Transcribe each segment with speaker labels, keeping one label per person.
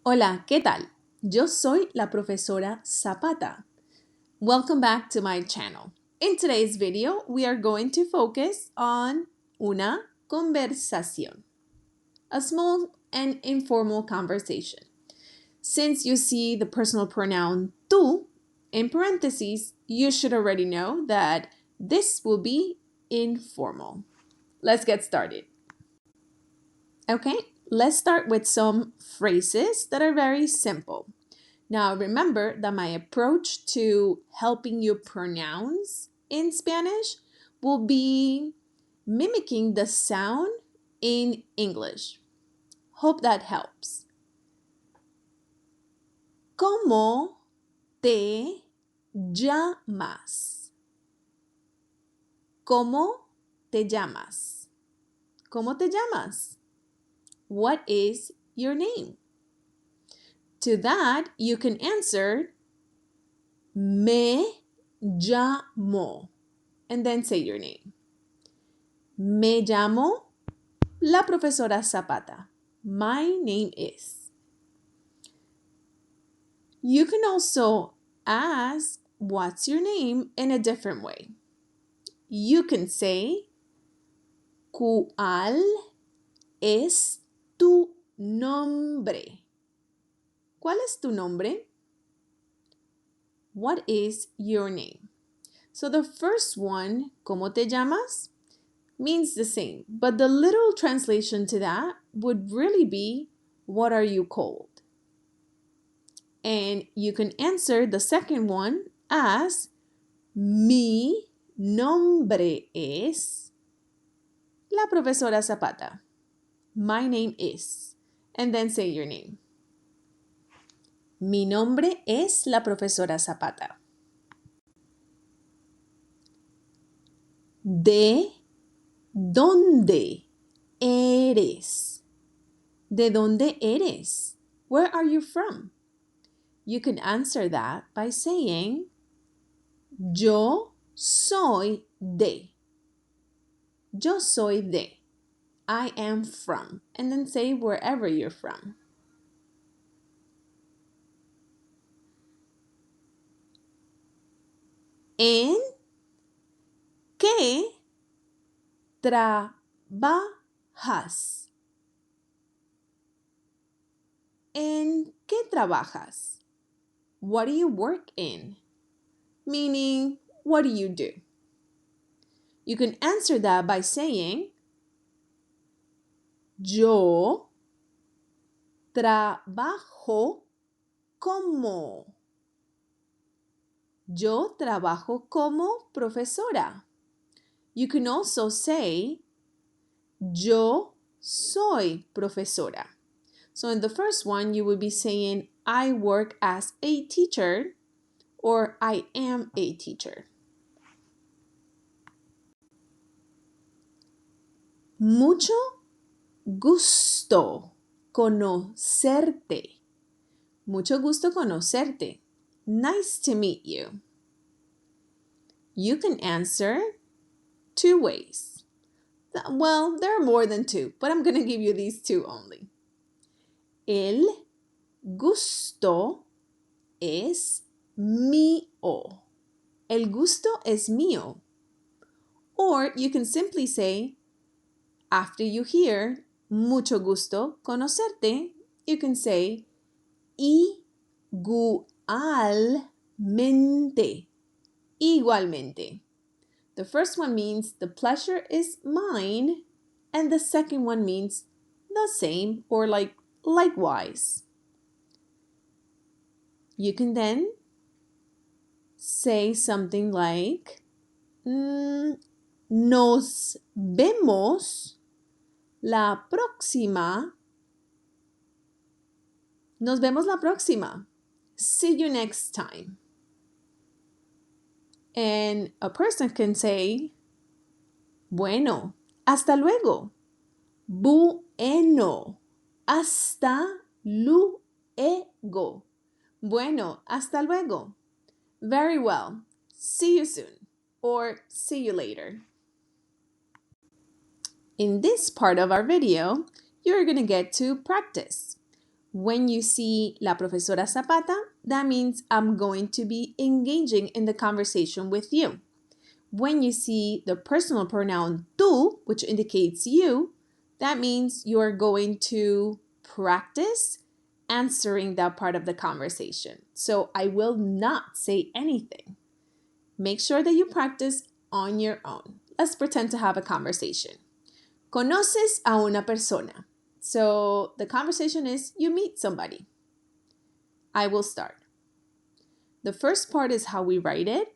Speaker 1: Hola, ¿qué tal? Yo soy la profesora Zapata. Welcome back to my channel. In today's video, we are going to focus on una conversación, a small and informal conversation. Since you see the personal pronoun tú in parentheses, you should already know that this will be informal. Let's get started. Okay, let's start with some phrases that are very simple. Now, remember that my approach to helping you pronounce in Spanish will be mimicking the sound in English. Hope that helps. ¿Cómo te llamas? ¿Cómo te llamas? ¿Cómo te llamas? What is your name? To that, you can answer me llamo and then say your name. Me llamo la profesora Zapata. My name is. You can also ask what's your name in a different way. You can say, ¿Cuál es tu nombre? ¿Cuál es tu nombre? What is your name? So the first one, ¿Cómo te llamas? Means the same, but the literal translation to that would really be, what are you called? And you can answer the second one as, mi nombre es la profesora Zapata. My name is, and then say your name. Mi nombre es la profesora Zapata. ¿De dónde eres? ¿De dónde eres? Where are you from? You can answer that by saying, yo soy de. Yo soy de. I am from. And then say wherever you're from. ¿En qué trabajas? ¿En qué trabajas? What do you work in? Meaning, what do you do? You can answer that by saying, yo trabajo como. Yo trabajo como profesora. You can also say, yo soy profesora. So in the first one, you would be saying, I work as a teacher, or I am a teacher. Mucho gusto conocerte. Mucho gusto conocerte. Nice to meet you. You can answer two ways. Well, there are more than two, but I'm going to give you these two only. El gusto es mío. El gusto es mío. Or you can simply say, after you hear mucho gusto conocerte, you can say igualmente. Igualmente. The first one means the pleasure is mine, and the second one means the same or like likewise. You can then say something like, nos vemos la próxima. Nos vemos la próxima. See you next time. And a person can say, bueno, hasta luego. Bueno, hasta luego. Bueno, hasta luego. Very well. See you soon. Or see you later. In this part of our video, you're going to get to practice. When you see la profesora Zapata, that means I'm going to be engaging in the conversation with you. When you see the personal pronoun tú, which indicates you, that means you are going to practice answering that part of the conversation. So I will not say anything. Make sure that you practice on your own. Let's pretend to have a conversation. Conoces a una persona. So the conversation is you meet somebody. I will start. The first part is how we write it.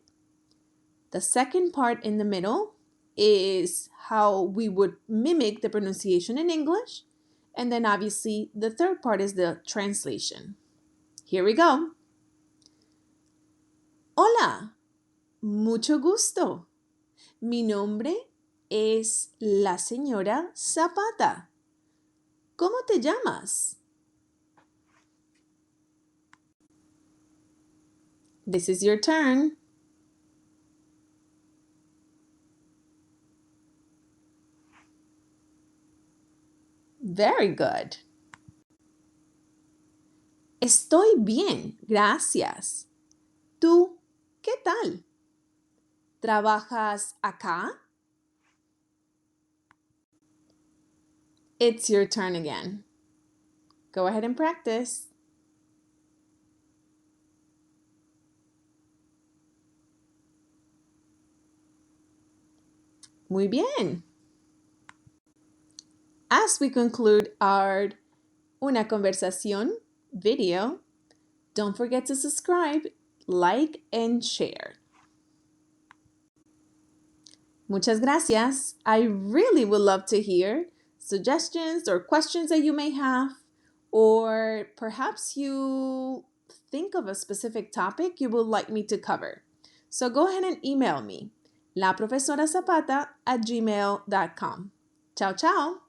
Speaker 1: The second part in the middle is how we would mimic the pronunciation in English. And then obviously the third part is the translation. Here we go. Hola, mucho gusto. Mi nombre es la señora Zapata. ¿Cómo te llamas? This is your turn. Very good. Estoy bien, gracias. ¿Tú qué tal? ¿Trabajas acá? It's your turn again. Go ahead and practice. Muy bien. As we conclude our Una Conversación video, don't forget to subscribe, like, and share. Muchas gracias. I really would love to hear suggestions or questions that you may have, or perhaps you think of a specific topic you would like me to cover. So go ahead and email me, laprofesorazapata@gmail.com. Ciao, ciao.